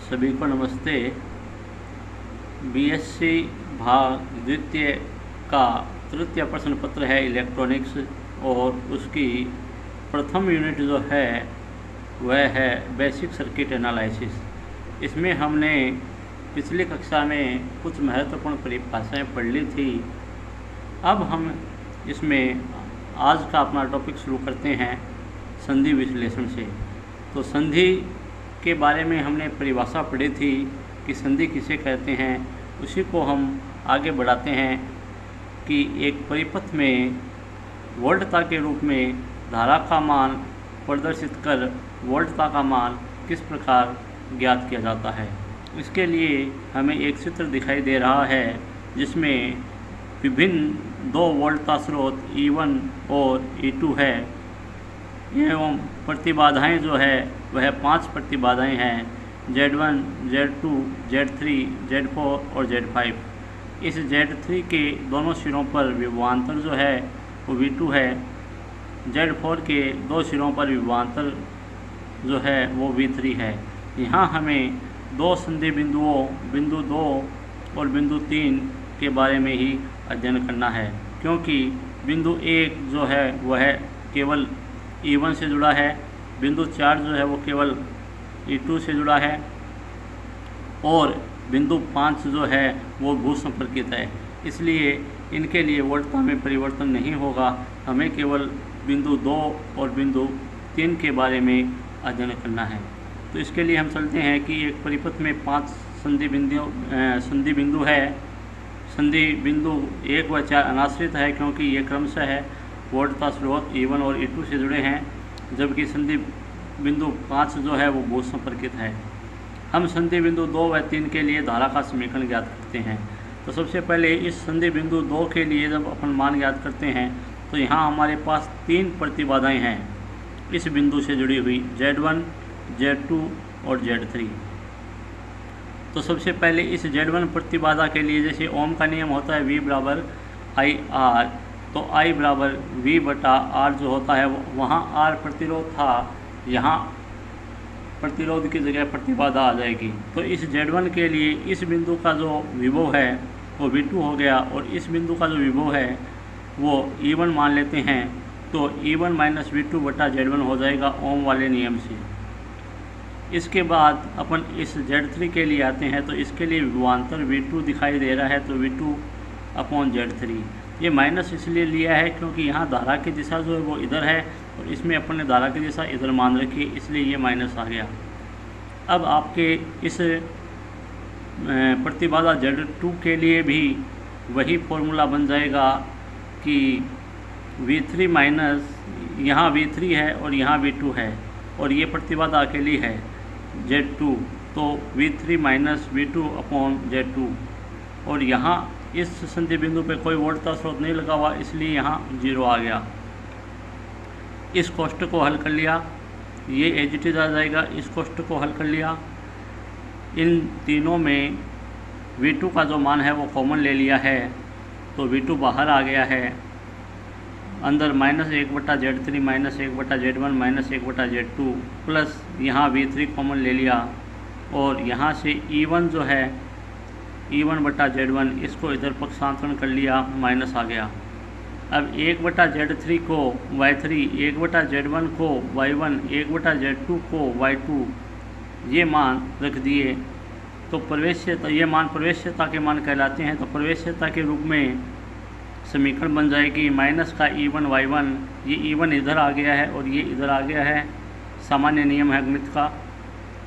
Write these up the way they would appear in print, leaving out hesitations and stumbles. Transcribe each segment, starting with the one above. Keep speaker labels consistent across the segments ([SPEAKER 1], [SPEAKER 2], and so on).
[SPEAKER 1] सभी को नमस्ते। बीएससी भाग द्वितीय का तृतीय प्रश्न पत्र है इलेक्ट्रॉनिक्स, और उसकी प्रथम यूनिट जो है वह है बेसिक सर्किट एनालिसिस। इसमें हमने पिछली कक्षा में कुछ महत्वपूर्ण परिभाषाएं पढ़ ली थी। अब हम इसमें आज का अपना टॉपिक शुरू करते हैं संधि विश्लेषण से। तो संधि के बारे में हमने परिभाषा पढ़ी थी कि संधि किसे कहते हैं, उसी को हम आगे बढ़ाते हैं कि एक परिपथ में वोल्टता के रूप में धारा का मान प्रदर्शित कर वोल्टता का मान किस प्रकार ज्ञात किया जाता है। इसके लिए हमें एक चित्र दिखाई दे रहा है जिसमें विभिन्न दो वोल्टता स्रोत E1 और E2 है एवं प्रतिबाधाएं जो है वह 5 प्रतिबाधाएं हैं, Z1, Z2, Z3, Z4 और Z5। इस Z3 के दोनों सिरों पर विभवांतर जो है वो V2 है। Z4 के दो सिरों पर विभवांतर जो है वो V3 है। यहाँ हमें दो संधि बिंदुओं बिंदु 2 और बिंदु 3 के बारे में ही अध्ययन करना है, क्योंकि बिंदु 1 जो है वह केवल E1 से जुड़ा है, बिंदु 4 जो है वो केवल E2 से जुड़ा है और बिंदु 5 जो है वो भू संपर्कित है। इसलिए इनके लिए वोल्टता में परिवर्तन नहीं होगा। हमें केवल बिंदु 2 और बिंदु 3 के बारे में अध्ययन करना है। तो इसके लिए हम चलते हैं कि एक परिपथ में 5 संधि बिंदु है। संधि बिंदु 1 व 4 अनाश्रित है, क्योंकि ये क्रमशः है वोल्टता स्रोत E1 और E2 से जुड़े हैं, जबकि संधि बिंदु 5 जो है वो भू संपर्कित है। हम संधि बिंदु 2 व 3 के लिए धारा का समीकरण ज्ञात करते हैं। तो सबसे पहले इस संधि बिंदु 2 के लिए जब अपन मान ज्ञात करते हैं तो यहाँ हमारे पास 3 प्रतिबाधाएं हैं इस बिंदु से जुड़ी हुई, Z1, Z2 और Z3। तो सबसे पहले इस Z1 प्रतिबाधा के लिए जैसे ओम का नियम होता है V बराबर IR, तो I बराबर V बटा R जो होता है वहाँ R प्रतिरोध था, यहाँ प्रतिरोध की जगह प्रतिबाधा आ जाएगी। तो इस Z1 के लिए इस बिंदु का जो विभव है वो V2 हो गया, और इस बिंदु का जो विभव है वो E1 मान लेते हैं। तो E1 माइनस V2 बटा Z1 हो जाएगा ओम वाले नियम से। इसके बाद अपन इस Z3 के लिए आते हैं। तो इसके लिए विभवांतर V2 दिखाई दे रहा है, तो V2 अपॉन Z3। ये माइनस इसलिए लिया है क्योंकि यहाँ धारा की दिशा जो है वो इधर है और इसमें अपन ने धारा की दिशा इधर मान रखी है, इसलिए ये माइनस आ गया। अब आपके इस प्रतिबाधा Z2 के लिए भी वही फॉर्मूला बन जाएगा कि V3 माइनस, यहाँ V3 है और यहाँ V2 है और ये प्रतिबाधा अकेली है Z2, तो V3 minus V2 upon Z2। और यहाँ इस संधि बिंदु पे कोई वोल्टता स्रोत नहीं लगा हुआ, इसलिए यहाँ 0 आ गया। इस कोष्ठ को हल कर लिया, ये एज इट इज आ जाएगा। इस कोष्ठ को हल कर लिया, इन तीनों में V2 का जो मान है वो कॉमन ले लिया है, तो V2 बाहर आ गया है। अंदर -1 बटा Z3 -1 बटा Z1 -1 बटा Z2 प्लस यहाँ V3 कॉमन ले लिया, और यहाँ से E1 जो है E1 बटा Z1 इसको इधर पक्षांतरण कर लिया, माइनस आ गया। अब 1 बटा Z3 को Y3, 1 बटा Z1 को Y1, 1 बटा Z2 को Y2 ये मान रख दिए। तो प्रवेश्यता, ये मान प्रवेश्यता के मान कहलाते हैं। तो प्रवेश्यता के रूप में समीकरण बन जाएगी माइनस का E1 Y1, ये E1 इधर आ गया है और ये इधर आ गया है, सामान्य नियम है गणित का।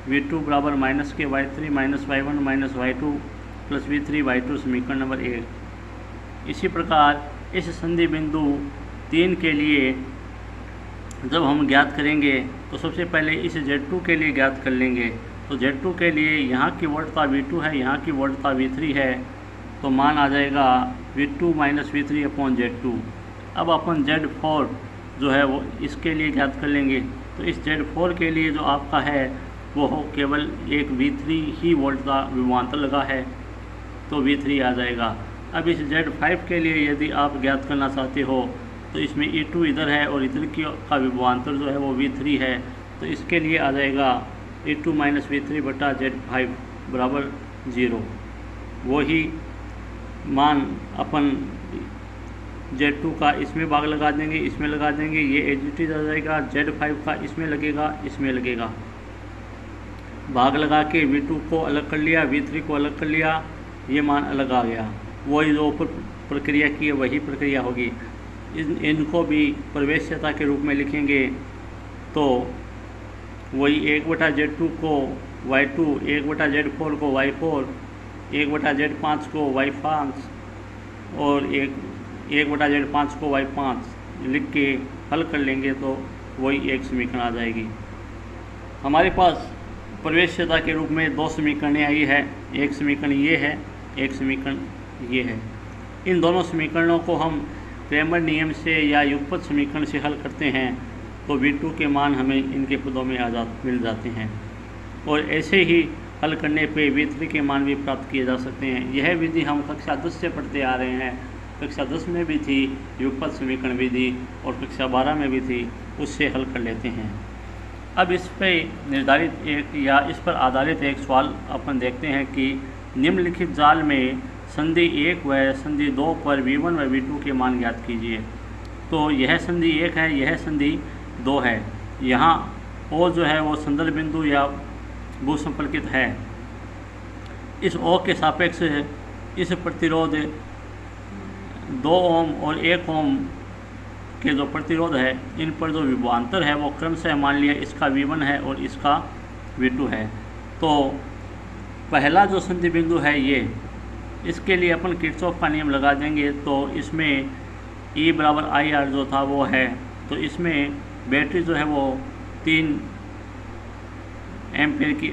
[SPEAKER 1] V2 बराबर माइनस के Y3 minus Y1 minus Y2 plus V3 Y2, समीकरण नंबर 1। इसी प्रकार इस संधि बिंदु 3 के लिए जब हम ज्ञात करेंगे तो सबसे पहले इस Z2 के लिए ज्ञात कर लेंगे। तो Z2 के लिए यहाँ की वोल्टता V2 है, यहाँ की वोल्टता V3 है, तो मान आ जाएगा V2 minus V3 upon Z2। अब अपन Z4 जो है वो इसके लिए ज्ञात कर लेंगे। तो इस Z4 के लिए जो आपका है वो केवल एक V3 ही वोल्टता विभवांतर लगा है, तो V3 आ जाएगा। अब इस Z5 के लिए यदि आप ज्ञात करना चाहते हो तो इसमें E2 इधर है और इधर का विभवांतर जो है वो V3 है, तो इसके लिए आ जाएगा E2 माइनस V3 बटा Z5 बराबर 0। वही मान अपन Z2 का इसमें भाग लगा देंगे, इसमें लगा देंगे, ये एज आ जाएगा। Z5 का इसमें लगेगा, इसमें लगेगा। भाग लगा के V2 को अलग कर लिया, V3 को अलग कर लिया, ये मान अलग आ गया। वही जो ऊपर प्रक्रिया की है वही प्रक्रिया होगी। इनको भी प्रवेश्यता के रूप में लिखेंगे तो वही 1/Z2 को Y2, 1/Z4 को Y4, 1/Z5 को Y5 और 1/Z5 को Y5 लिख के हल कर लेंगे तो वही एक समीकरण आ जाएगी। हमारे पास प्रवेश्यता के रूप में 2 समीकरणें आई है। एक समीकरण ये है, एक समीकरण ये है। इन दोनों समीकरणों को हम क्रेमर नियम से या युगपत समीकरण से हल करते हैं तो V2 के मान हमें इनके पदों में मिल जाते हैं और ऐसे ही हल करने पे V3 के मान भी प्राप्त किए जा सकते हैं। यह विधि हम कक्षा 10 से पढ़ते आ रहे हैं। कक्षा 10 में भी थी युगपत समीकरण विधि और कक्षा 12 में भी थी, उससे हल कर लेते हैं। अब इस पे निर्धारित एक या इस पर आधारित एक सवाल अपन देखते हैं कि निम्नलिखित जाल में संधि 1 व संधि 2 पर V1 व V2 के मान ज्ञात कीजिए। तो यह संधि 1 है, यह संधि 2 है। यहाँ O जो है वो संदर्भ बिंदु या भूसंपर्कित है। इस O के सापेक्ष इस प्रतिरोध 2 ओम और 1 ओम के जो प्रतिरोध है, इन पर जो विभवांतर है वो क्रमशः मान लिया इसका V1 है और इसका V2 है। तो पहला जो संधि बिंदु है ये, इसके लिए अपन किरचॉफ का नियम लगा देंगे तो इसमें E बराबर IR जो था वो है। तो इसमें बैटरी जो है वो 3 एम्पेयर की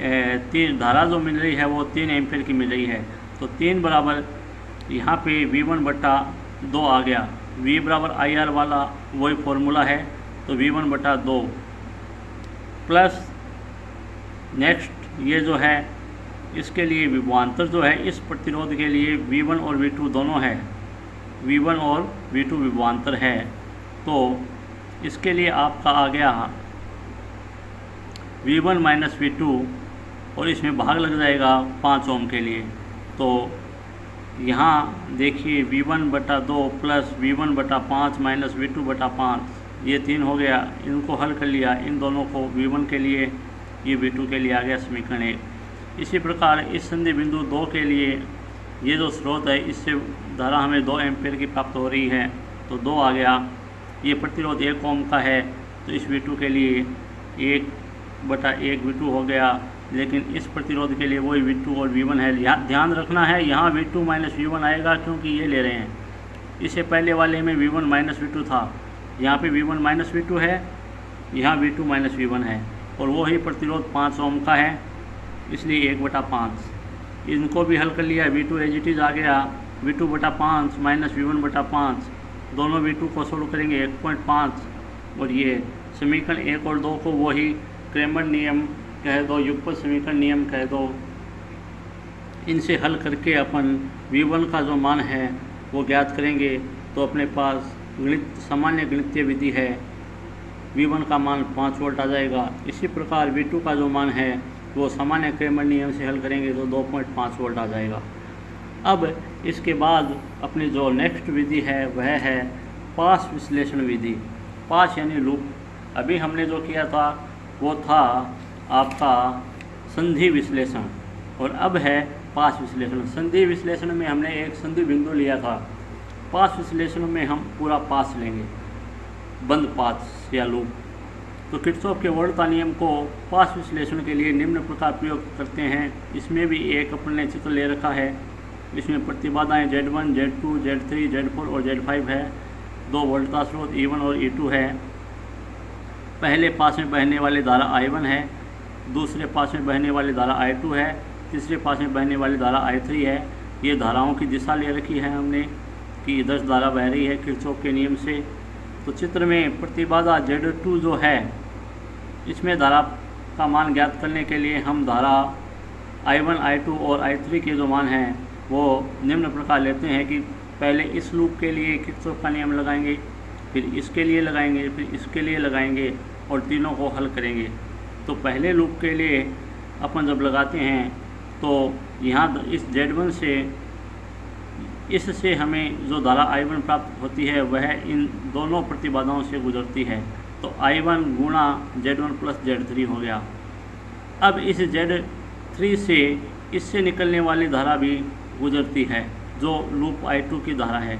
[SPEAKER 1] 3 धारा जो मिल रही है वो 3 एम्पेयर की मिल रही है। तो 3 बराबर यहाँ पे V1/2 आ गया। V बराबर IR वाला वही फॉर्मूला है, तो V1/2 प्लस नेक्स्ट ये जो है इसके लिए विभवांतर जो है इस प्रतिरोध के लिए V1 और V2 दोनों है, V1 और V2 विभवांतर है। तो इसके लिए आपका आ गया V1 माइनस V2 और इसमें भाग लग जाएगा 5 ओम के लिए। तो यहाँ देखिए V1/2 plus V1/5 minus V2/5, ये 3 हो गया। इनको हल कर लिया, इन दोनों को V1 के लिए, ये V2 के लिए आ गया समीकरण 1। इसी प्रकार इस संधि बिंदु 2 के लिए ये जो स्रोत है इससे धारा हमें 2 एम्पेयर की प्राप्त हो रही है, तो 2 आ गया। ये प्रतिरोध 1 ओम का है, तो इस V2 के लिए 1/1 V2 हो गया। लेकिन इस प्रतिरोध के लिए वही V2 और V1 है। ध्यान रखना है यहाँ V2 माइनस V1 आएगा क्योंकि ये ले रहे हैं। इससे पहले वाले में V1 माइनस V2 था, यहाँ पे V1 माइनस V2 है, यहाँ V2 माइनस V1 है और वो ही प्रतिरोध 5 ओम का है, इसलिए 1/5। इनको भी हल कर लिया, V2 एज इट इज़ आ गया। V2/5 माइनस V1/5, दोनों V2 को सोल्व करेंगे 1.5 और ये समीकरण 1 और 2 को वही क्रेमर नियम कह दो, युगपत समीकरण नियम कह दो, इनसे हल करके अपन V1 का जो मान है वो ज्ञात करेंगे। तो अपने पास सामान्य गणितीय विधि है, V1 का मान 5 वोल्ट आ जाएगा। इसी प्रकार V2 का जो मान है वो सामान्य क्रेमर नियम से हल करेंगे तो 2.5 वोल्ट आ जाएगा। अब इसके बाद अपनी जो नेक्स्ट विधि है वह है पास विश्लेषण विधि। पास यानी लूप। अभी हमने जो किया था वो था आपका संधि विश्लेषण और अब है पास विश्लेषण। संधि विश्लेषण में हमने एक संधि बिंदु लिया था, पास विश्लेषण में हम पूरा पास लेंगे, बंद पास या लूप। तो किरचॉफ के वोल्टा नियम को पास विश्लेषण के लिए निम्न प्रकार प्रयोग करते हैं। इसमें भी एक अपने चित्र ले रखा है, इसमें प्रतिबाधाएं Z1, Z2, Z3, Z4 और Z5 है। 2 वोल्टा स्रोत E1 और E2 है। पहले पास में बहने वाली धारा I1 है, दूसरे पास में बहने वाली धारा I2 है, तीसरे पास में बहने वाली धारा I3 है। ये धाराओं की दिशा ले रखी है हमने कि इधर धारा बह रही है किरचॉफ के नियम से। तो चित्र में प्रतिबाधा Z2 जो है, इसमें धारा का मान ज्ञात करने के लिए हम धारा I1, I2 और I3 के जो मान हैं वो निम्न प्रकार लेते हैं कि पहले इस लूप के लिए किरचॉफ का नियम लगाएंगे, फिर इसके लिए लगाएंगे, फिर इसके लिए लगाएंगे और तीनों को हल करेंगे। तो पहले लूप के लिए अपन जब लगाते हैं तो यहाँ इस Z1 से इससे हमें जो धारा I1 प्राप्त होती है वह इन दोनों प्रतिबाधाओं से गुजरती है। तो I1 गुणा Z1 प्लस Z3 हो गया। अब इस Z3 से इससे निकलने वाली धारा भी गुजरती है जो लूप I2 की धारा है,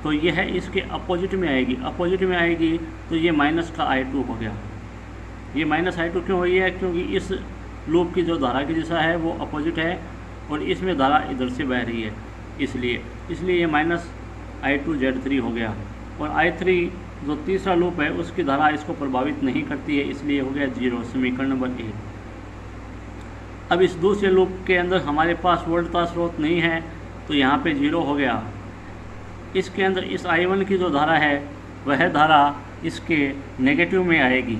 [SPEAKER 1] तो यह इसके अपोजिट में आएगी। अपोजिट में आएगी तो ये माइनस का I2 हो गया। ये माइनस I2 क्यों हुई है? क्योंकि इस लूप की जो धारा की दिशा है वो अपोजिट है और इसमें धारा इधर से बह रही है, इसलिए ये माइनस I2 Z3 हो गया। और I3 जो तीसरा लूप है उसकी धारा इसको प्रभावित नहीं करती है, इसलिए हो गया 0, समीकरण नंबर 1। अब इस दूसरे लूप के अंदर हमारे पास वोल्टता स्रोत नहीं है तो यहाँ पे 0 हो गया। इसके अंदर इस I1 की जो धारा है वह धारा इसके नेगेटिव में आएगी।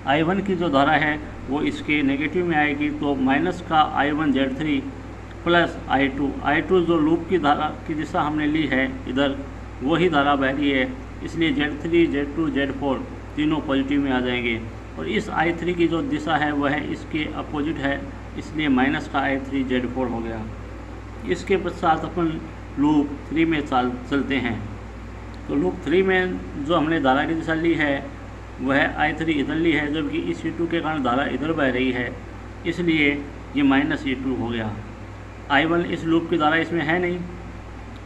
[SPEAKER 1] I1 की जो धारा है वो इसके नेगेटिव में आएगी, तो माइनस का I1 Z3 प्लस I2 जो लूप की धारा की दिशा हमने ली है इधर वही धारा बह रही है, इसलिए Z3 Z2 Z4 तीनों पॉजिटिव में आ जाएंगे। और इस I3 की जो दिशा है वह इसके अपोजिट है, इसलिए माइनस का I3 Z4 हो गया। इसके पश्चात अपन लूप 3 में चलते हैं। तो लूप 3 में जो हमने धारा की दिशा ली है वह I3 इधर ली है, जबकि इस E2 के कारण धारा इधर बह रही है, इसलिए ये माइनस E2 हो गया। I1 इस लूप की धारा इसमें है नहीं,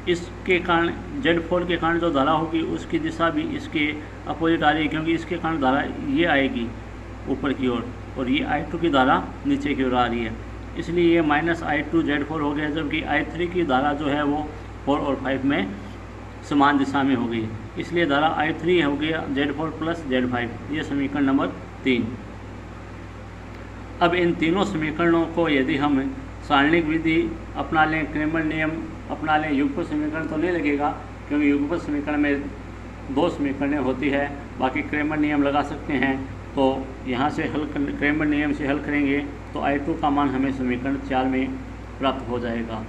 [SPEAKER 1] इसके कारण Z4 के कारण जो धारा होगी उसकी दिशा भी इसके अपोजिट आ रही है, क्योंकि इसके कारण धारा ये आएगी ऊपर की ओर और ये I2 की धारा नीचे की ओर आ रही है, इसलिए ये माइनस I2 Z4 हो गया। जबकि I3 की धारा जो है वो 4 और 5 में समान दिशा में हो गई, इसलिए धारा I3 हो गया Z4 प्लस Z5। ये समीकरण नंबर 3। अब इन तीनों समीकरणों को यदि हम सारणिक विधि अपना लें, क्रेमर नियम अपना लें, युगपत समीकरण तो नहीं लगेगा क्योंकि युगपत समीकरण में 2 समीकरणें होती है, बाकी क्रेमर नियम लगा सकते हैं। तो यहाँ से क्रेमर नियम से हल करेंगे तो I2 का मान हमें समीकरण 4 में प्राप्त हो जाएगा।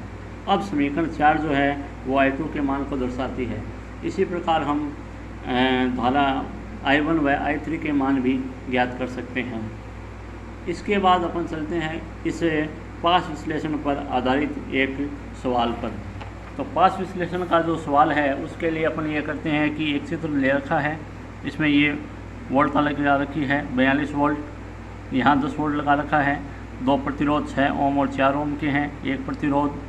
[SPEAKER 1] अब समीकरण 4 जो है वो I2 के मान को दर्शाती है। इसी प्रकार हम धारा I1 व I3 के मान भी ज्ञात कर सकते हैं। इसके बाद अपन चलते हैं इस पास विश्लेषण पर आधारित एक सवाल पर। तो पास विश्लेषण का जो सवाल है उसके लिए अपन ये करते हैं कि एक चित्र ले रखा है, इसमें ये वोल्ट लगा रखी है 42 वोल्ट, यहाँ 10 वोल्ट लगा रखा है, 2 प्रतिरोध 6 ओम और 4 ओम के हैं, एक प्रतिरोध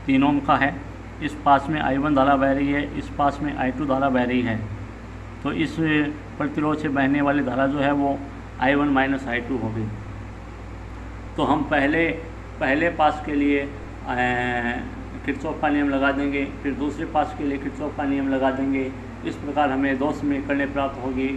[SPEAKER 1] 3 ओम का है। इस पास में I1 धारा बह रही है, इस पास में I2 धारा बह रही है। तो इस प्रतिरोध से बहने वाली धारा जो है वो I1 माइनस I2 होगी। तो हम पहले पास के लिए किरचॉफ का नियम लगा देंगे, फिर दूसरे पास के लिए किरचॉफ का नियम लगा देंगे। इस प्रकार हमें 2 समीकरणें प्राप्त होगी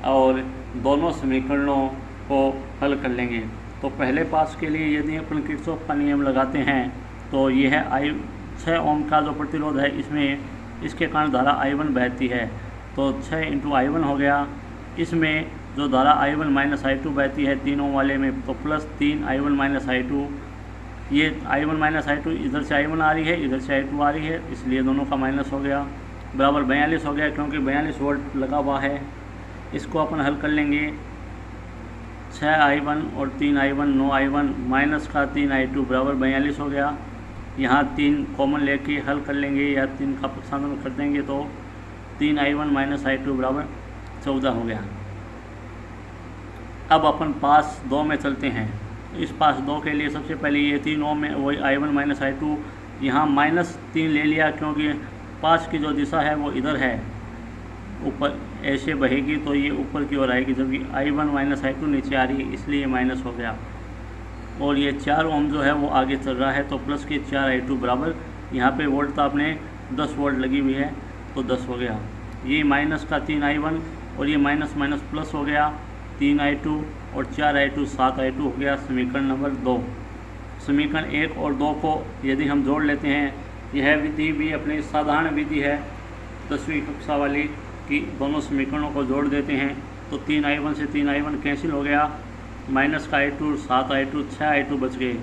[SPEAKER 1] और दोनों समीकरणों को हल कर लेंगे। तो पहले पास के लिए यदि अपन किरचॉफ का नियम लगाते हैं तो यह है 6 ओम का जो प्रतिरोध है इसमें इसके कारण धारा I1 बहती है, तो 6 × I1 हो गया। इसमें जो धारा I1 माइनस I2 बहती है 3 ओम वाले में, तो प्लस 3 I1 माइनस I2। ये I1 माइनस I2 इधर से I1 आ रही है, इधर से I2 आ रही है, इसलिए दोनों का माइनस हो गया, बराबर 42 हो गया, क्योंकि 42 वोल्ट लगा हुआ है। इसको अपन हल कर लेंगे, 6 I1 और 3 I1 9 I1 माइनस का 3 I2 बराबर 42 हो गया। यहाँ 3 कॉमन लेके हल कर लेंगे या 3 का प्रतिस्थापन कर देंगे तो 3 I1 माइनस I2 बराबर 14 हो गया। अब अपन पास 2 में चलते हैं। इस पास 2 के लिए सबसे पहले ये 3 ओम में वही I1 माइनस I2, यहाँ -3 ले लिया क्योंकि पास की जो दिशा है वो इधर है, ऊपर ऐसे बहेगी तो ये ऊपर की ओर आएगी, जबकि I1 माइनस I2 नीचे आ रही है, इसलिए माइनस हो गया। और ये 4 ओम जो है वो आगे चल रहा है, तो प्लस के 4 I2 बराबर, यहाँ पे वोल्ट तो आपने 10 वोल्ट लगी हुई है तो 10 हो गया। ये माइनस का 3 I1 और ये माइनस माइनस प्लस हो गया, 3 I2 और 4 I2 7 I2 हो गया। समीकरण नंबर 2। समीकरण 1 और 2 को यदि हम जोड़ लेते हैं, यह विधि भी अपनी साधारण विधि है 10वीं कक्षा वाली कि दोनों समीकरणों को जोड़ देते हैं, तो 3 I1 से 3 I1 कैंसिल हो गया, माइनस का I2 7 I2 6 I2 बच गए,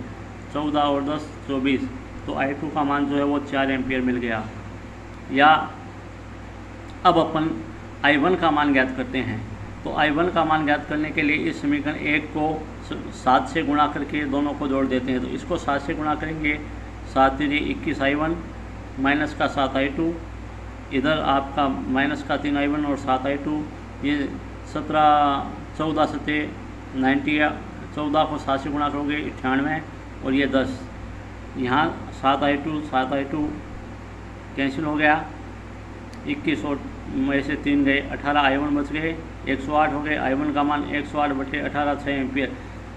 [SPEAKER 1] 14 और 10 24, तो I2 का मान जो है वो 4 एम्पियर मिल गया। या अब अपन I1 का मान ज्ञात करते हैं। तो I1 का मान ज्ञात करने के लिए इस समीकरण 1 को 7 से गुणा करके दोनों को जोड़ देते हैं। तो इसको 7 से गुणा करेंगे, 7 × 21 I1 माइनस का 7 I2, इधर आपका माइनस का 3 I1 और 7 I2, ये 14 सते 90, 14 को 7 से गुणा करोगे 98 और ये 10, यहाँ 7 I2 कैंसिल हो गया, 21 और में से 3 गए, 18 I1 बच गए, 108 हो गए। I1 का मान 108/18 6 एम्पियर।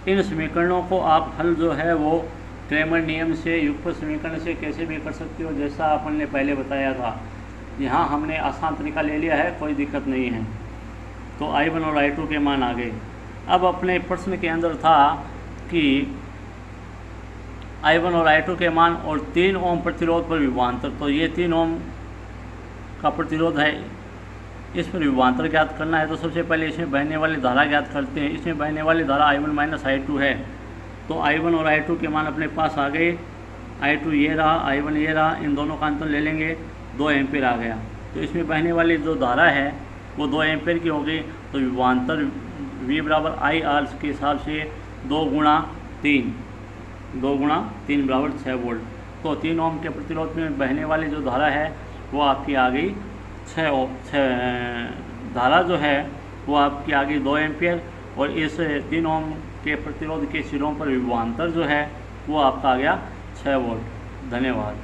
[SPEAKER 1] इन समीकरणों को आप हल जो है वो क्रेमर नियम से, युगपत समीकरण से कैसे भी कर सकते हो, जैसा अपन ने पहले बताया था। यहाँ हमने आसान तरीका ले लिया है, कोई दिक्कत नहीं है। तो I1 और I2 के मान आ गए। अब अपने प्रश्न के अंदर था कि I1 और I2 के मान और 3 ओम प्रतिरोध पर विभवांतर। तो ये 3 ओम का प्रतिरोध है, इस पर विभवांतर ज्ञात करना है। तो सबसे पहले इसमें बहने वाली धारा ज्ञात करते हैं। इसमें बहने वाली धारा I1 माइनस I2 है। तो I1 और I2 के मान अपने पास आ गए। I2 ये रहा, I1 ये रहा, इन दोनों का अंतर ले लेंगे, 2 एम्पीयर आ गया। तो इसमें बहने वाली जो धारा है वो 2 एम्पीयर की हो गई। तो विभवांतर V बराबर IR के हिसाब से 2 गुणा 3 बराबर 6 वोल्ट। तो 3 ओम के प्रतिरोध में बहने वाली जो धारा है वो आपकी आ गई 6 धारा जो है वो आपकी आ गई 2 एम्पीयर, और इस 3 ओम के प्रतिरोध के सिरों पर विभवांतर जो है वो आपका आ गया 6 वोल्ट। धन्यवाद।